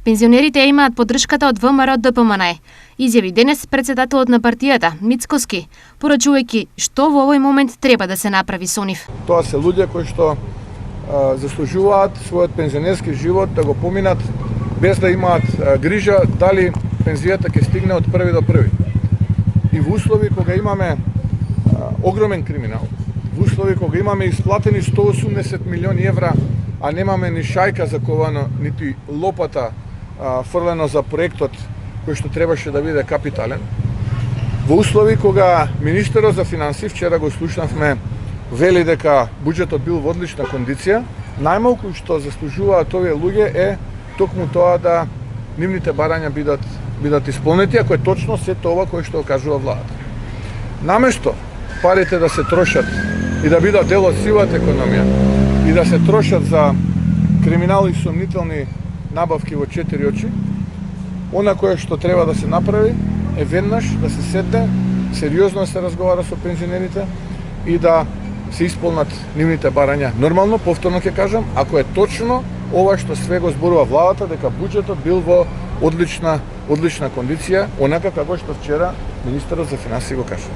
Пензионерите имаат поддршката од ВМРО ДПМН, изјави денес председателот на партијата Мицкоски, порачувајќи што во овој момент треба да се направи со нив. Тоа се луѓе кои што заслужуваат својот пензионерски живот да го поминат без да имаат грижа дали пензијата ќе стигне од први до први. И во услови кога имаме огромен криминал, во услови кога имаме исплатени 180 милиони евра, а немаме ни шајка заковано, нити лопата фрлено за проектот кој што требаше да биде капитален, во услови кога министерот за финансии, вчера го слушнавме, вели дека буџетот бил во одлична кондиција, најмалку што заслужуваат овие луѓе е токму тоа да нивните барања бидат исполнети, ако е точно сето ова кое што кажува владата. Наместо парите да се трошат и да бидат дел од сивата економија и да се трошат за криминал и сомнителни набавки во 4 очи, она кое што треба да се направи е веднаш да се седне, сериозно да се разговара со пензионерите и да се исполнат нивните барања. Нормално, повторно ќе кажам, ако е точно ова што све го зборува владата, дека буџетот бил во одлична кондиција, онака како што вчера министерот за финансии го кажа.